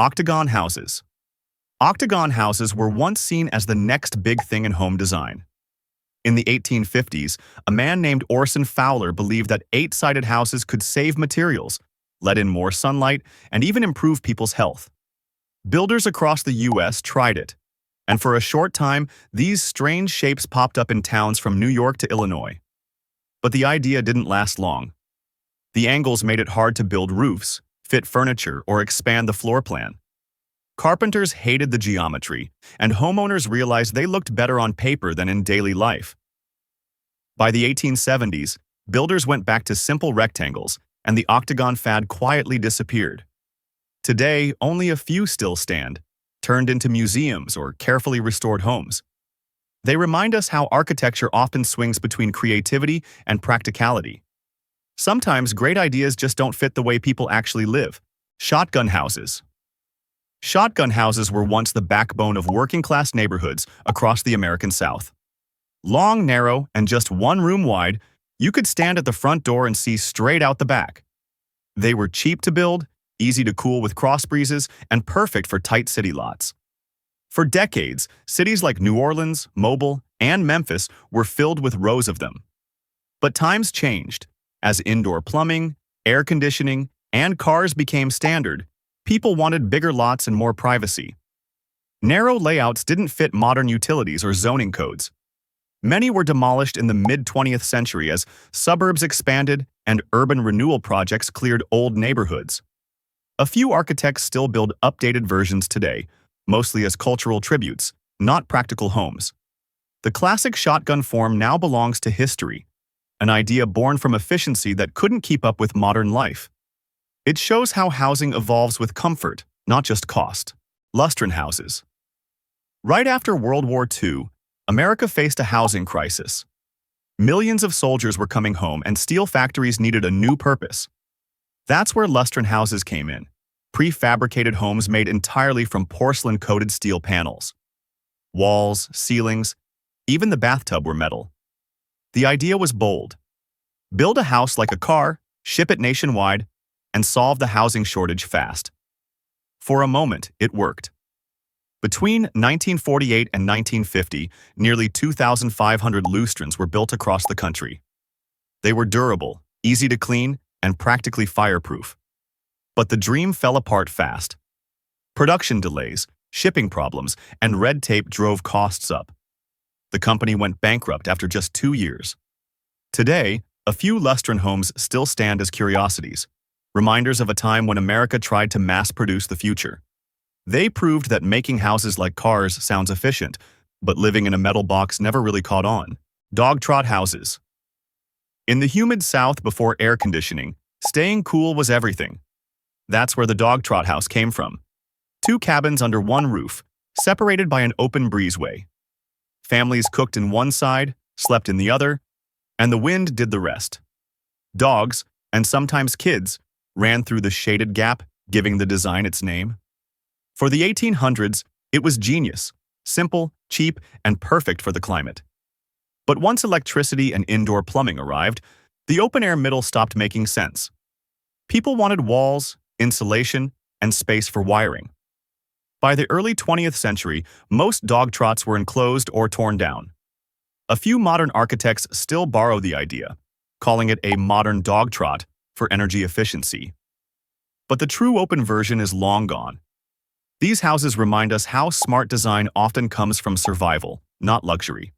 Octagon houses. Octagon houses were once seen as the next big thing in home design. In the 1850s, a man named Orson Fowler believed that eight-sided houses could save materials, let in more sunlight, and even improve people's health. Builders across the U.S. tried it, and for a short time, these strange shapes popped up in towns from New York to Illinois. But the idea didn't last long. The angles made it hard to build roofs, fit furniture, or expand the floor plan. Carpenters hated the geometry, and homeowners realized they looked better on paper than in daily life. By the 1870s, builders went back to simple rectangles, and the octagon fad quietly disappeared. Today, only a few still stand, turned into museums or carefully restored homes. They remind us how architecture often swings between creativity and practicality. Sometimes great ideas just don't fit the way people actually live. Shotgun houses. Shotgun houses were once the backbone of working-class neighborhoods across the American South. Long, narrow, and just one room wide, you could stand at the front door and see straight out the back. They were cheap to build, easy to cool with cross breezes, and perfect for tight city lots. For decades, cities like New Orleans, Mobile, and Memphis were filled with rows of them. But times changed. As indoor plumbing, air conditioning, and cars became standard, people wanted bigger lots and more privacy. Narrow layouts didn't fit modern utilities or zoning codes. Many were demolished in the mid-20th century as suburbs expanded and urban renewal projects cleared old neighborhoods. A few architects still build updated versions today, mostly as cultural tributes, not practical homes. The classic shotgun form now belongs to history, an idea born from efficiency that couldn't keep up with modern life. It shows how housing evolves with comfort, not just cost. Lustron houses. Right after World War II, America faced a housing crisis. Millions of soldiers were coming home and steel factories needed a new purpose. That's where Lustron houses came in, prefabricated homes made entirely from porcelain-coated steel panels. Walls, ceilings, even the bathtub were metal. The idea was bold. Build a house like a car, ship it nationwide, and solve the housing shortage fast. For a moment, it worked. Between 1948 and 1950, nearly 2,500 Lustrons were built across the country. They were durable, easy to clean, and practically fireproof. But the dream fell apart fast. Production delays, shipping problems, and red tape drove costs up. The company went bankrupt after just 2 years. Today, a few Lustron homes still stand as curiosities, reminders of a time when America tried to mass-produce the future. They proved that making houses like cars sounds efficient, but living in a metal box never really caught on. Dog trot houses. In the humid South before air conditioning, staying cool was everything. That's where the dog trot house came from. 2 cabins under one roof, separated by an open breezeway. Families cooked in one side, slept in the other, and the wind did the rest. Dogs, and sometimes kids, ran through the shaded gap, giving the design its name. For the 1800s, it was genius, simple, cheap, and perfect for the climate. But once electricity and indoor plumbing arrived, the open-air middle stopped making sense. People wanted walls, insulation, and space for wiring. By the early 20th century, most dog trots were enclosed or torn down. A few modern architects still borrow the idea, calling it a modern dog trot for energy efficiency. But the true open version is long gone. These houses remind us how smart design often comes from survival, not luxury.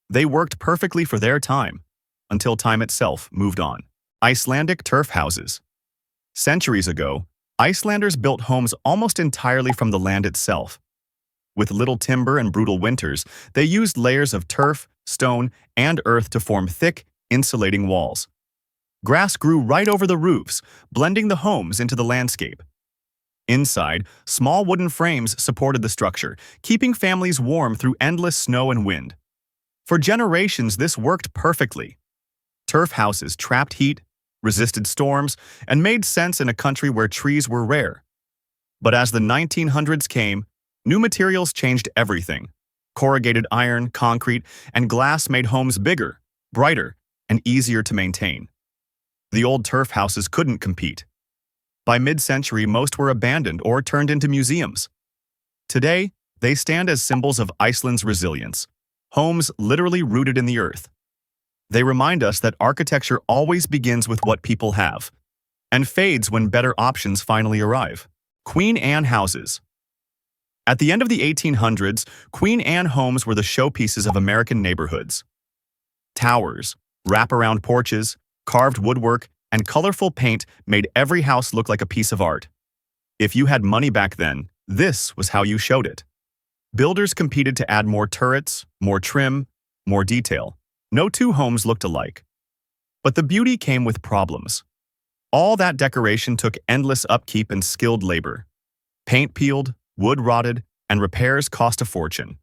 They worked perfectly for their time, until time itself moved on. Icelandic turf houses. Centuries ago, Icelanders built homes almost entirely from the land itself. With little timber and brutal winters, they used layers of turf, stone, and earth to form thick, insulating walls. Grass grew right over the roofs, blending the homes into the landscape. Inside, small wooden frames supported the structure, keeping families warm through endless snow and wind. For generations, this worked perfectly. Turf houses trapped heat, resisted storms, and made sense in a country where trees were rare. But as the 1900s came, new materials changed everything. Corrugated iron, concrete, and glass made homes bigger, brighter, and easier to maintain. The old turf houses couldn't compete. By mid-century, most were abandoned or turned into museums. Today, they stand as symbols of Iceland's resilience, homes literally rooted in the earth. They remind us that architecture always begins with what people have, and fades when better options finally arrive. Queen Anne houses. At the end of the 1800s, Queen Anne homes were the showpieces of American neighborhoods. Towers, wraparound porches, carved woodwork, and colorful paint made every house look like a piece of art. If you had money back then, this was how you showed it. Builders competed to add more turrets, more trim, more detail. No two homes looked alike. But the beauty came with problems. All that decoration took endless upkeep and skilled labor. Paint peeled, wood rotted, and repairs cost a fortune.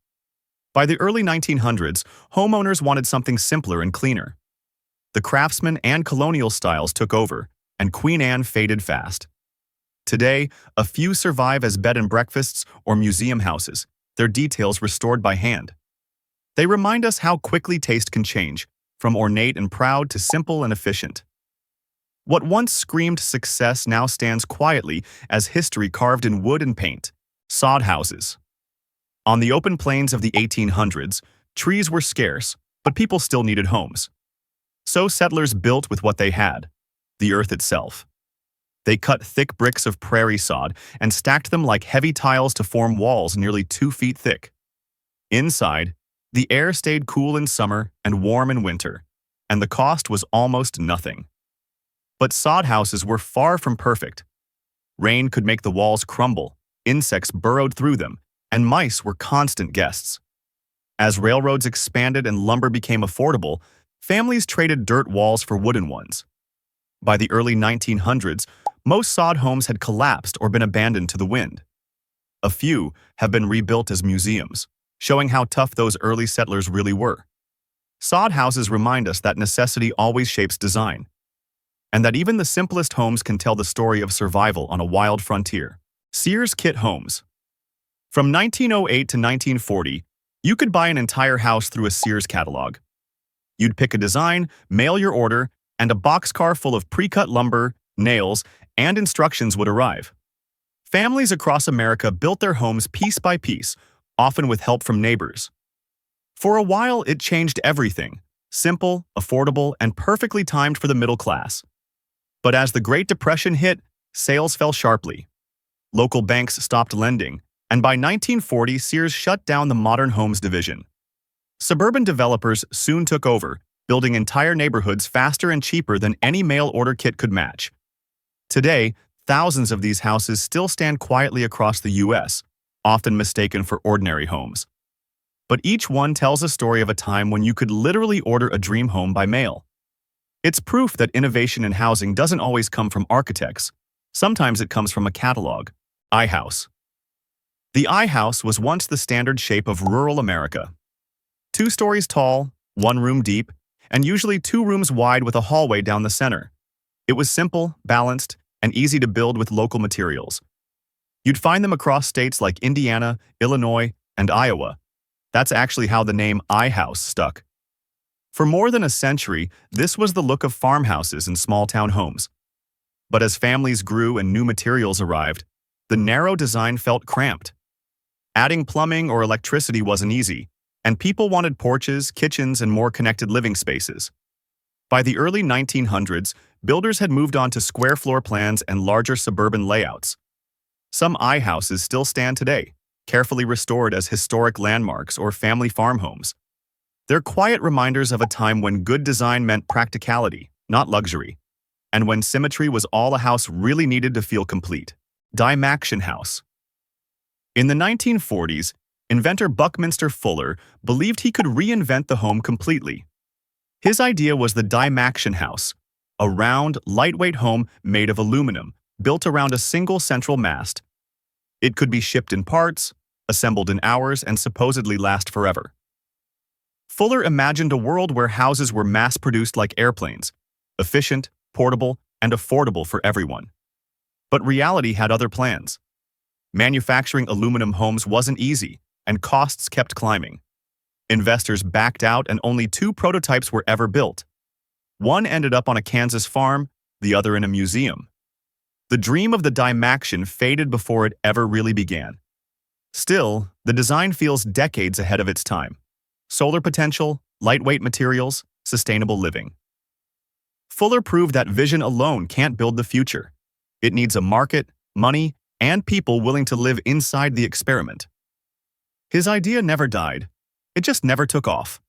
By the early 1900s, homeowners wanted something simpler and cleaner. The craftsman and colonial styles took over, and Queen Anne faded fast. Today, a few survive as bed and breakfasts or museum houses, their details restored by hand. They remind us how quickly taste can change, from ornate and proud to simple and efficient. What once screamed success now stands quietly as history carved in wood and paint. Sod houses. On the open plains of the 1800s, trees were scarce, but people still needed homes. So settlers built with what they had, the earth itself. They cut thick bricks of prairie sod and stacked them like heavy tiles to form walls nearly 2 feet thick. Inside, the air stayed cool in summer and warm in winter, and the cost was almost nothing. But sod houses were far from perfect. Rain could make the walls crumble, insects burrowed through them, and mice were constant guests. As railroads expanded and lumber became affordable, families traded dirt walls for wooden ones. By the early 1900s, most sod homes had collapsed or been abandoned to the wind. A few have been rebuilt as museums, showing how tough those early settlers really were. Sod houses remind us that necessity always shapes design, and that even the simplest homes can tell the story of survival on a wild frontier. Sears Kit Homes. From 1908 to 1940, you could buy an entire house through a Sears catalog. You'd pick a design, mail your order, and a boxcar full of pre-cut lumber, nails, and instructions would arrive. Families across America built their homes piece by piece, often with help from neighbors. For a while, it changed everything: simple, affordable, and perfectly timed for the middle class. But as the Great Depression hit, sales fell sharply. Local banks stopped lending, and by 1940, Sears shut down the modern homes division. Suburban developers soon took over, building entire neighborhoods faster and cheaper than any mail-order kit could match. Today, thousands of these houses still stand quietly across the U.S., often mistaken for ordinary homes. But each one tells a story of a time when you could literally order a dream home by mail. It's proof that innovation in housing doesn't always come from architects. Sometimes it comes from a catalog. iHouse. The iHouse was once the standard shape of rural America. 2 stories tall, 1 room deep, and usually 2 rooms wide with a hallway down the center. It was simple, balanced, and easy to build with local materials. You'd find them across states like Indiana, Illinois, and Iowa. That's actually how the name iHouse stuck. For more than a century, this was the look of farmhouses and small-town homes. But as families grew and new materials arrived, the narrow design felt cramped. Adding plumbing or electricity wasn't easy, and people wanted porches, kitchens, and more connected living spaces. By the early 1900s, builders had moved on to square floor plans and larger suburban layouts. Some iHouses still stand today, carefully restored as historic landmarks or family farm homes. They're quiet reminders of a time when good design meant practicality, not luxury, and when symmetry was all a house really needed to feel complete. Dimaction House. In the 1940s, inventor Buckminster Fuller believed he could reinvent the home completely. His idea was the Dimaction House, a round, lightweight home made of aluminum, built around a single central mast. It could be shipped in parts, assembled in hours, and supposedly last forever. Fuller imagined a world where houses were mass-produced like airplanes, efficient, portable, and affordable for everyone. But reality had other plans. Manufacturing aluminum homes wasn't easy, and costs kept climbing. Investors backed out, and only 2 prototypes were ever built. One ended up on a Kansas farm, the other in a museum. The dream of the Dymaxion faded before it ever really began. Still, the design feels decades ahead of its time. Solar potential, lightweight materials, sustainable living. Fuller proved that vision alone can't build the future. It needs a market, money, and people willing to live inside the experiment. His idea never died. It just never took off.